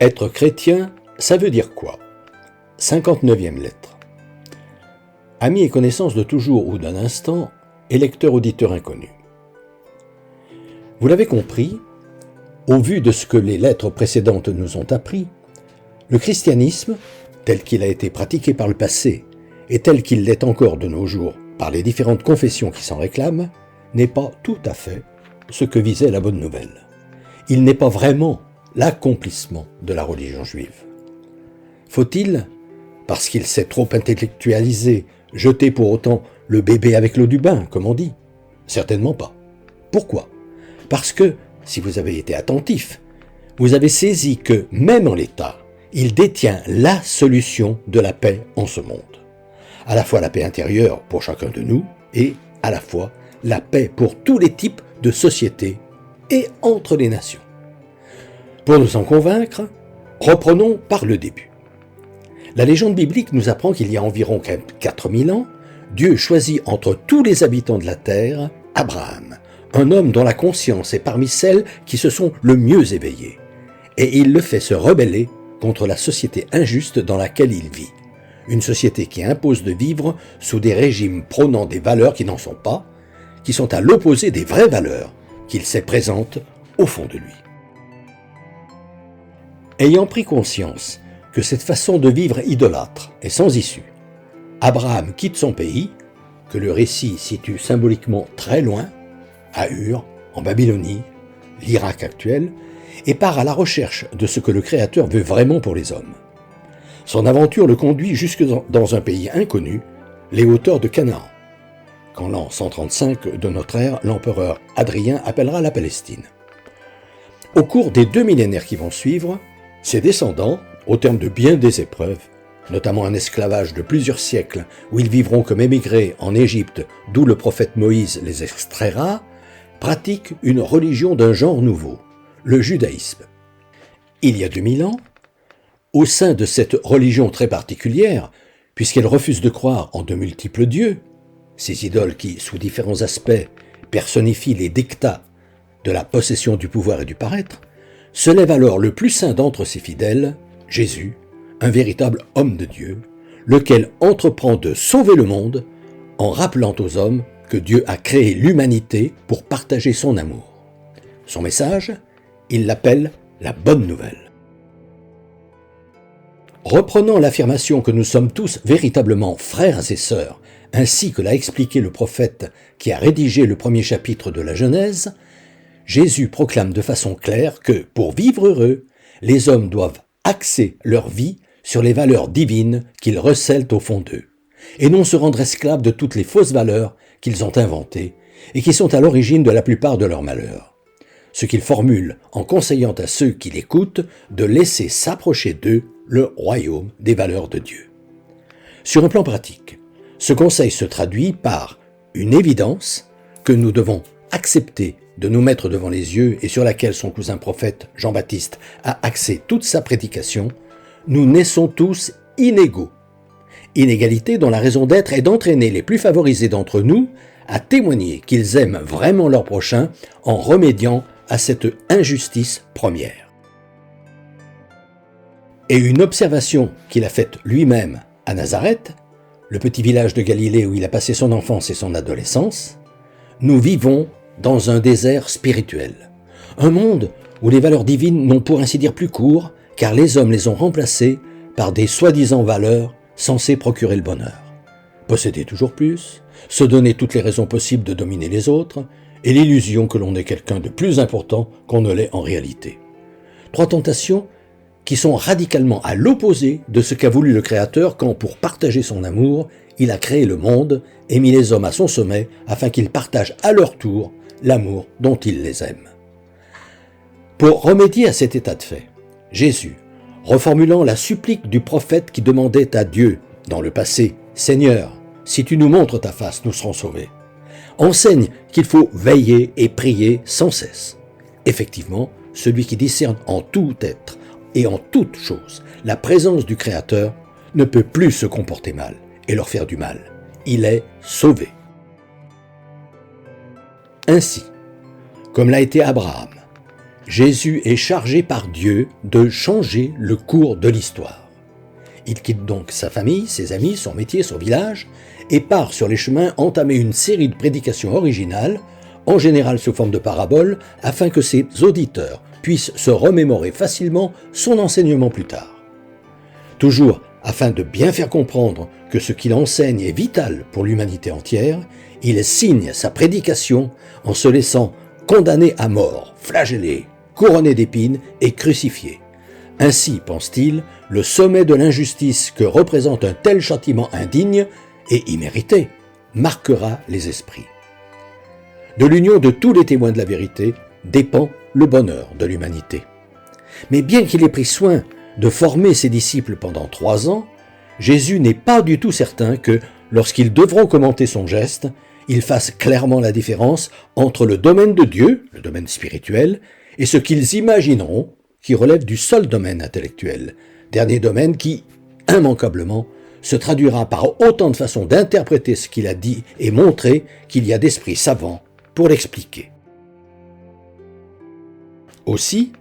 Être chrétien, ça veut dire quoi? 59e lettre. Amis et connaissances de toujours ou d'un instant, et lecteurs auditeurs inconnus. Vous l'avez compris, au vu de ce que les lettres précédentes nous ont appris, le christianisme, tel qu'il a été pratiqué par le passé et tel qu'il l'est encore de nos jours par les différentes confessions qui s'en réclament, n'est pas tout à fait ce que visait la bonne nouvelle. Il n'est pas vraiment l'accomplissement de la religion juive. Faut-il, parce qu'il s'est trop intellectualisé, jeter pour autant le bébé avec l'eau du bain, comme on dit? Certainement pas. Pourquoi? Parce que, si vous avez été attentif, vous avez saisi que, même en l'état, il détient la solution de la paix en ce monde. À la fois la paix intérieure pour chacun de nous et à la fois la paix pour tous les types de sociétés et entre les nations. Pour nous en convaincre, reprenons par le début. La légende biblique nous apprend qu'il y a environ 4000 ans, Dieu choisit entre tous les habitants de la terre Abraham, un homme dont la conscience est parmi celles qui se sont le mieux éveillées, et il le fait se rebeller contre la société injuste dans laquelle il vit, une société qui impose de vivre sous des régimes prônant des valeurs qui n'en sont pas, qui sont à l'opposé des vraies valeurs qu'il sait présentes au fond de lui. Ayant pris conscience que cette façon de vivre idolâtre est sans issue, Abraham quitte son pays, que le récit situe symboliquement très loin, à Ur, en Babylonie, l'Irak actuel, et part à la recherche de ce que le Créateur veut vraiment pour les hommes. Son aventure le conduit jusque dans un pays inconnu, les hauteurs de Canaan, qu'en l'an 135 de notre ère, l'empereur Hadrien appellera la Palestine. Au cours des 2 millénaires qui vont suivre, ses descendants, au terme de bien des épreuves, notamment un esclavage de plusieurs siècles où ils vivront comme émigrés en Égypte, d'où le prophète Moïse les extraira, pratiquent une religion d'un genre nouveau, le judaïsme. Il y a 2000 ans, au sein de cette religion très particulière, puisqu'elle refuse de croire en de multiples dieux, ces idoles qui, sous différents aspects, personnifient les dictats de la possession du pouvoir et du paraître, se lève alors le plus saint d'entre ses fidèles, Jésus, un véritable homme de Dieu, lequel entreprend de sauver le monde en rappelant aux hommes que Dieu a créé l'humanité pour partager son amour. Son message, il l'appelle la bonne nouvelle. Reprenant l'affirmation que nous sommes tous véritablement frères et sœurs, ainsi que l'a expliqué le prophète qui a rédigé le premier chapitre de la Genèse, Jésus proclame de façon claire que, pour vivre heureux, les hommes doivent axer leur vie sur les valeurs divines qu'ils recèlent au fond d'eux, et non se rendre esclaves de toutes les fausses valeurs qu'ils ont inventées et qui sont à l'origine de la plupart de leurs malheurs. Ce qu'il formule en conseillant à ceux qui l'écoutent de laisser s'approcher d'eux le royaume des valeurs de Dieu. Sur un plan pratique, ce conseil se traduit par une évidence que nous devons accepter de nous mettre devant les yeux et sur laquelle son cousin prophète Jean-Baptiste a axé toute sa prédication. Nous naissons tous inégaux. Inégalité dont la raison d'être est d'entraîner les plus favorisés d'entre nous à témoigner qu'ils aiment vraiment leur prochain en remédiant à cette injustice première. Et une observation qu'il a faite lui-même à Nazareth, le petit village de Galilée où il a passé son enfance et son adolescence, nous vivons dans un désert spirituel, un monde où les valeurs divines n'ont pour ainsi dire plus cours, car les hommes les ont remplacées par des soi-disant valeurs censées procurer le bonheur. Posséder toujours plus, se donner toutes les raisons possibles de dominer les autres, et l'illusion que l'on est quelqu'un de plus important qu'on ne l'est en réalité. 3 tentations qui sont radicalement à l'opposé de ce qu'a voulu le Créateur quand, pour partager son amour, il a créé le monde et mis les hommes à son sommet afin qu'ils partagent à leur tour l'amour dont il les aime. Pour remédier à cet état de fait, Jésus, reformulant la supplique du prophète qui demandait à Dieu, dans le passé, « Seigneur, si tu nous montres ta face, nous serons sauvés », enseigne qu'il faut veiller et prier sans cesse. Effectivement, celui qui discerne en tout être et en toute chose la présence du Créateur ne peut plus se comporter mal et leur faire du mal. Il est sauvé. Ainsi, comme l'a été Abraham, Jésus est chargé par Dieu de changer le cours de l'histoire. Il quitte donc sa famille, ses amis, son métier, son village, et part sur les chemins entamer une série de prédications originales, en général sous forme de paraboles, afin que ses auditeurs puissent se remémorer facilement son enseignement plus tard. Toujours afin de bien faire comprendre que ce qu'il enseigne est vital pour l'humanité entière, il signe sa prédication en se laissant condamner à mort, flagellé, couronné d'épines et crucifié. Ainsi, pense-t-il, le sommet de l'injustice que représente un tel châtiment indigne et immérité marquera les esprits. De l'union de tous les témoins de la vérité dépend le bonheur de l'humanité. Mais bien qu'il ait pris soin de former ses disciples pendant 3 ans, Jésus n'est pas du tout certain que, lorsqu'ils devront commenter son geste, ils fassent clairement la différence entre le domaine de Dieu, le domaine spirituel, et ce qu'ils imagineront qui relève du seul domaine intellectuel, dernier domaine qui, immanquablement, se traduira par autant de façons d'interpréter ce qu'il a dit et montrer qu'il y a d'esprits savants pour l'expliquer. Aussi,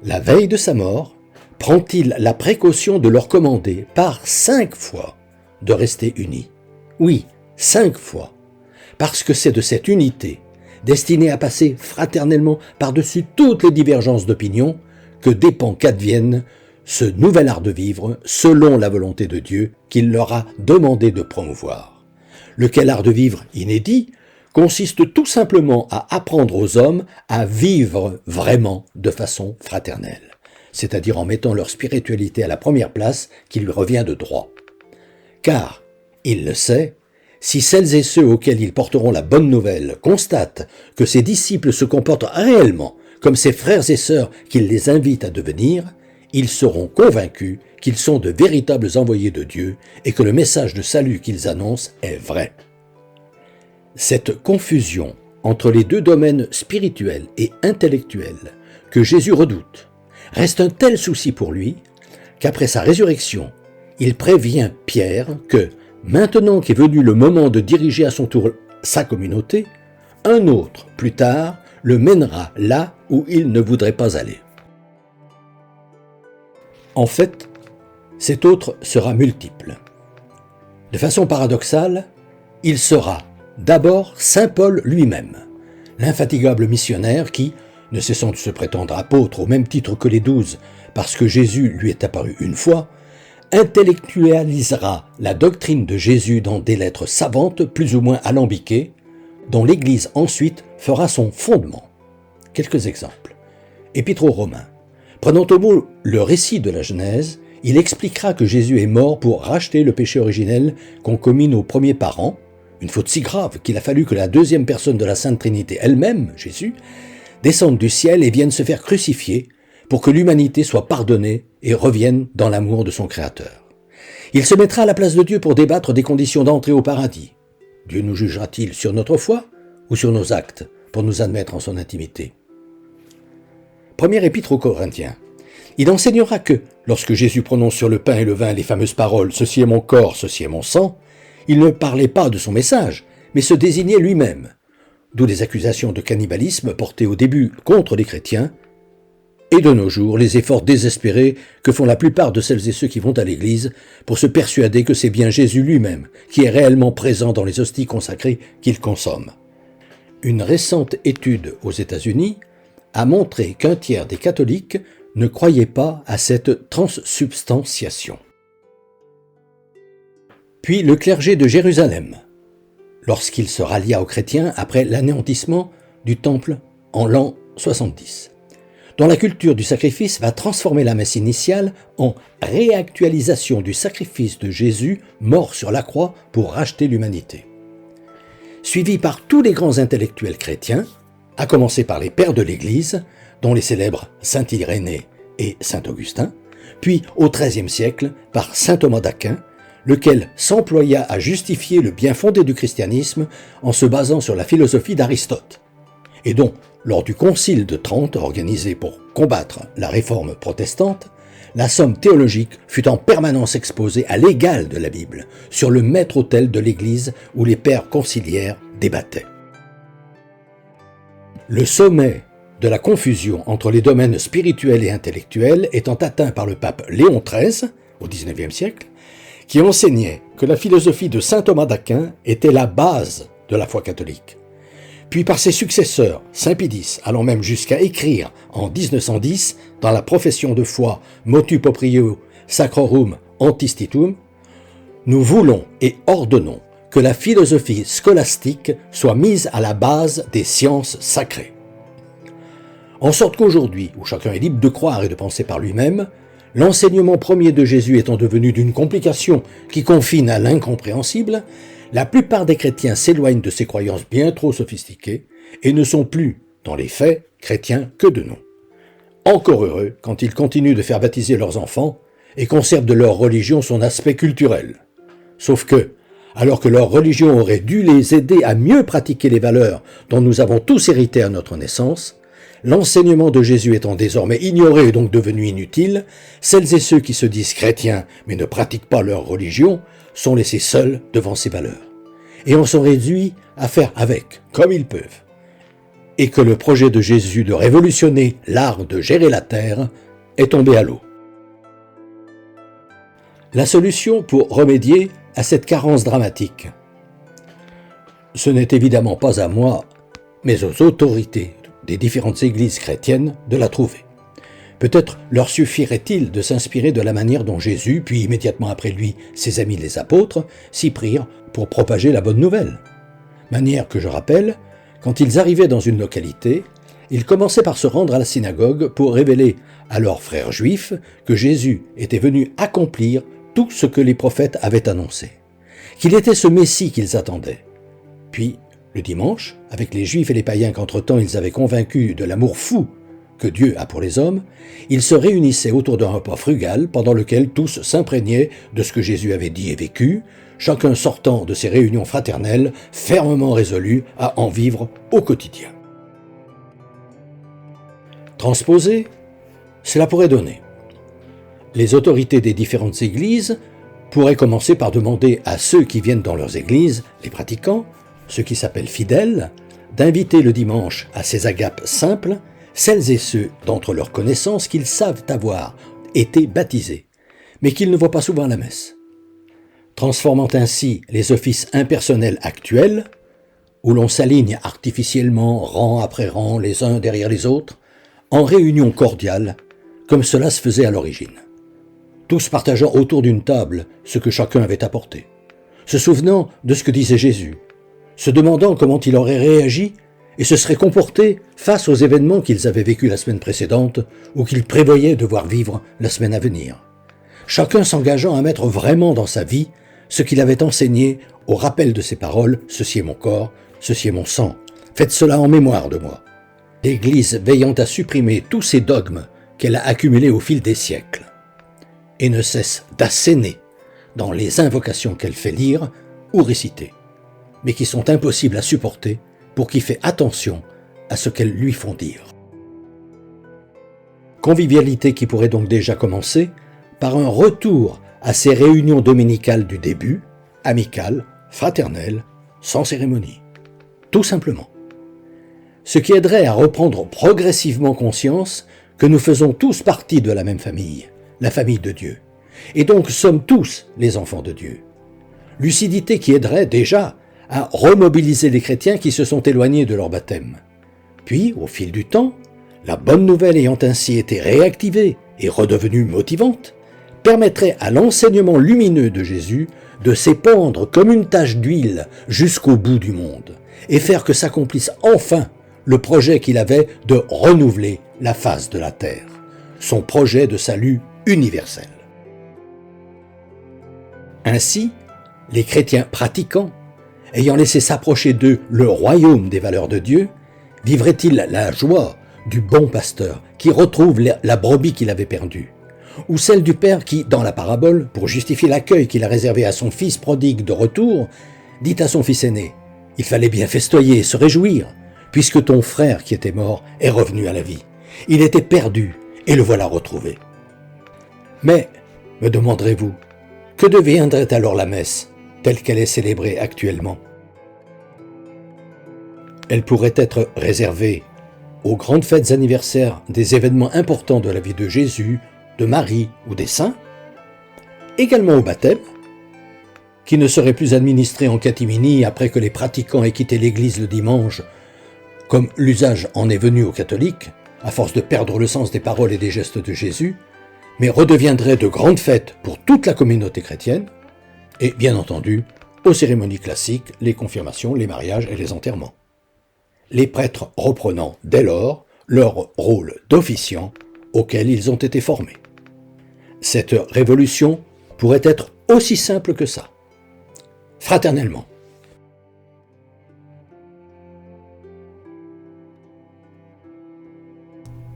la veille de sa mort, prend-il la précaution de leur commander par 5 fois de rester unis. Oui, 5 fois, parce que c'est de cette unité, destinée à passer fraternellement par-dessus toutes les divergences d'opinion, que dépend qu'advienne ce nouvel art de vivre selon la volonté de Dieu qu'il leur a demandé de promouvoir. Lequel art de vivre inédit consiste tout simplement à apprendre aux hommes à vivre vraiment de façon fraternelle, c'est-à-dire en mettant leur spiritualité à la première place qui lui revient de droit. Car, il le sait, si celles et ceux auxquels ils porteront la bonne nouvelle constatent que ses disciples se comportent réellement comme ses frères et sœurs qu'il les invite à devenir, ils seront convaincus qu'ils sont de véritables envoyés de Dieu et que le message de salut qu'ils annoncent est vrai. Cette confusion entre les deux domaines spirituels et intellectuels que Jésus redoute reste un tel souci pour lui qu'après sa résurrection, il prévient Pierre que, maintenant qu'est venu le moment de diriger à son tour sa communauté, un autre, plus tard, le mènera là où il ne voudrait pas aller. En fait, cet autre sera multiple. De façon paradoxale, il sera d'abord Saint Paul lui-même, l'infatigable missionnaire qui, ne cessant de se prétendre apôtre au même titre que les 12 parce que Jésus lui est apparu une fois, intellectualisera la doctrine de Jésus dans des lettres savantes plus ou moins alambiquées, dont l'Église ensuite fera son fondement. Quelques exemples. Épître aux Romains. Prenant au mot le récit de la Genèse, il expliquera que Jésus est mort pour racheter le péché originel qu'ont commis nos premiers parents, une faute si grave qu'il a fallu que la deuxième personne de la Sainte Trinité elle-même, Jésus, descende du ciel et vienne se faire crucifier pour que l'humanité soit pardonnée et revienne dans l'amour de son Créateur. Il se mettra à la place de Dieu pour débattre des conditions d'entrée au paradis. Dieu nous jugera-t-il sur notre foi ou sur nos actes pour nous admettre en son intimité? Première épître aux Corinthiens. Il enseignera que, lorsque Jésus prononce sur le pain et le vin les fameuses paroles « Ceci est mon corps, ceci est mon sang », il ne parlait pas de son message, mais se désignait lui-même. D'où les accusations de cannibalisme portées au début contre les chrétiens, et de nos jours les efforts désespérés que font la plupart de celles et ceux qui vont à l'église pour se persuader que c'est bien Jésus lui-même qui est réellement présent dans les hosties consacrées qu'ils consomment. Une récente étude aux États-Unis a montré qu'un tiers des catholiques ne croyaient pas à cette transsubstantiation. Puis le clergé de Jérusalem, lorsqu'il se rallia aux chrétiens après l'anéantissement du temple en l'an 70, dont la culture du sacrifice va transformer la messe initiale en réactualisation du sacrifice de Jésus mort sur la croix pour racheter l'humanité. Suivi par tous les grands intellectuels chrétiens, à commencer par les pères de l'Église, dont les célèbres saint Irénée et saint Augustin, puis au XIIIe siècle par saint Thomas d'Aquin, lequel s'employa à justifier le bien fondé du christianisme en se basant sur la philosophie d'Aristote, et dont, lors du Concile de Trente organisé pour combattre la réforme protestante, la somme théologique fut en permanence exposée à l'égal de la Bible, sur le maître-autel de l'Église où les pères conciliaires débattaient. Le sommet de la confusion entre les domaines spirituels et intellectuels étant atteint par le pape Léon XIII, au XIXe siècle, qui enseignait que la philosophie de saint Thomas d'Aquin était la base de la foi catholique. Puis par ses successeurs, saint Pie X, allant même jusqu'à écrire en 1910 dans la profession de foi Motu Proprio Sacrorum Antistitum, nous voulons et ordonnons que la philosophie scolastique soit mise à la base des sciences sacrées. En sorte qu'aujourd'hui, où chacun est libre de croire et de penser par lui-même, l'enseignement premier de Jésus étant devenu d'une complication qui confine à l'incompréhensible, la plupart des chrétiens s'éloignent de ces croyances bien trop sophistiquées et ne sont plus, dans les faits, chrétiens que de nom. Encore heureux quand ils continuent de faire baptiser leurs enfants et conservent de leur religion son aspect culturel. Sauf que, alors que leur religion aurait dû les aider à mieux pratiquer les valeurs dont nous avons tous hérité à notre naissance, l'enseignement de Jésus étant désormais ignoré et donc devenu inutile, celles et ceux qui se disent chrétiens mais ne pratiquent pas leur religion sont laissés seuls devant ces valeurs, et en sont réduits à faire avec, comme ils peuvent. Et que le projet de Jésus de révolutionner l'art de gérer la terre est tombé à l'eau. La solution pour remédier à cette carence dramatique, ce n'est évidemment pas à moi, mais aux autorités des différentes églises chrétiennes de la trouver. Peut-être leur suffirait-il de s'inspirer de la manière dont Jésus, puis immédiatement après lui ses amis les apôtres, s'y prirent pour propager la bonne nouvelle. Manière que je rappelle, quand ils arrivaient dans une localité, ils commençaient par se rendre à la synagogue pour révéler à leurs frères juifs que Jésus était venu accomplir tout ce que les prophètes avaient annoncé, qu'il était ce Messie qu'ils attendaient. Puis, le dimanche, avec les Juifs et les païens qu'entre-temps ils avaient convaincus de l'amour fou que Dieu a pour les hommes, ils se réunissaient autour d'un repas frugal pendant lequel tous s'imprégnaient de ce que Jésus avait dit et vécu, chacun sortant de ces réunions fraternelles fermement résolu à en vivre au quotidien. Transposé, cela pourrait donner. Les autorités des différentes églises pourraient commencer par demander à ceux qui viennent dans leurs églises, les pratiquants, ceux qui s'appellent fidèles, d'inviter le dimanche à ces agapes simples, celles et ceux d'entre leurs connaissances qu'ils savent avoir été baptisés, mais qu'ils ne voient pas souvent à la messe. Transformant ainsi les offices impersonnels actuels, où l'on s'aligne artificiellement rang après rang les uns derrière les autres, en réunion cordiale, comme cela se faisait à l'origine. Tous partageant autour d'une table ce que chacun avait apporté, se souvenant de ce que disait Jésus, se demandant comment il aurait réagi et se serait comporté face aux événements qu'ils avaient vécus la semaine précédente ou qu'ils prévoyaient devoir vivre la semaine à venir. Chacun s'engageant à mettre vraiment dans sa vie ce qu'il avait enseigné au rappel de ses paroles « Ceci est mon corps, ceci est mon sang, faites cela en mémoire de moi ». L'Église veillant à supprimer tous ces dogmes qu'elle a accumulés au fil des siècles et ne cesse d'asséner dans les invocations qu'elle fait lire ou réciter, mais qui sont impossibles à supporter pour qui fait attention à ce qu'elles lui font dire. Convivialité qui pourrait donc déjà commencer par un retour à ces réunions dominicales du début, amicales, fraternelles, sans cérémonie. Tout simplement. Ce qui aiderait à reprendre progressivement conscience que nous faisons tous partie de la même famille, la famille de Dieu, et donc sommes tous les enfants de Dieu. Lucidité qui aiderait déjà à remobiliser les chrétiens qui se sont éloignés de leur baptême. Puis, au fil du temps, la bonne nouvelle ayant ainsi été réactivée et redevenue motivante, permettrait à l'enseignement lumineux de Jésus de s'épandre comme une tache d'huile jusqu'au bout du monde et faire que s'accomplisse enfin le projet qu'il avait de renouveler la face de la terre, son projet de salut universel. Ainsi, les chrétiens pratiquants, ayant laissé s'approcher d'eux le royaume des valeurs de Dieu, vivraient-ils la joie du bon pasteur qui retrouve la brebis qu'il avait perdue, ou celle du père qui, dans la parabole, pour justifier l'accueil qu'il a réservé à son fils prodigue de retour, dit à son fils aîné « Il fallait bien festoyer et se réjouir, puisque ton frère qui était mort est revenu à la vie. Il était perdu et le voilà retrouvé. » Mais, me demanderez-vous, que deviendrait alors la messe, telle qu'elle est célébrée actuellement? Elle pourrait être réservée aux grandes fêtes anniversaires des événements importants de la vie de Jésus, de Marie ou des saints, également au baptême, qui ne serait plus administré en catimini après que les pratiquants aient quitté l'église le dimanche, comme l'usage en est venu aux catholiques, à force de perdre le sens des paroles et des gestes de Jésus, mais redeviendrait de grandes fêtes pour toute la communauté chrétienne, et bien entendu, aux cérémonies classiques, les confirmations, les mariages et les enterrements. Les prêtres reprenant dès lors leur rôle d'officiants auquel ils ont été formés. Cette révolution pourrait être aussi simple que ça. Fraternellement.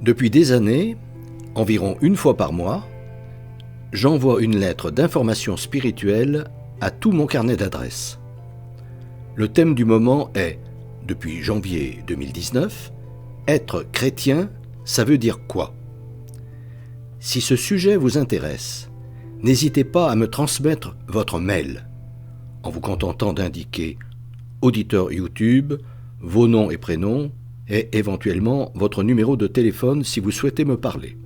Depuis des années, environ une fois par mois, j'envoie une lettre d'information spirituelle à tout mon carnet d'adresses. Le thème du moment est, depuis janvier 2019, être chrétien, ça veut dire quoi? Si ce sujet vous intéresse, n'hésitez pas à me transmettre votre mail, en vous contentant d'indiquer auditeur YouTube, vos noms et prénoms, et éventuellement votre numéro de téléphone si vous souhaitez me parler.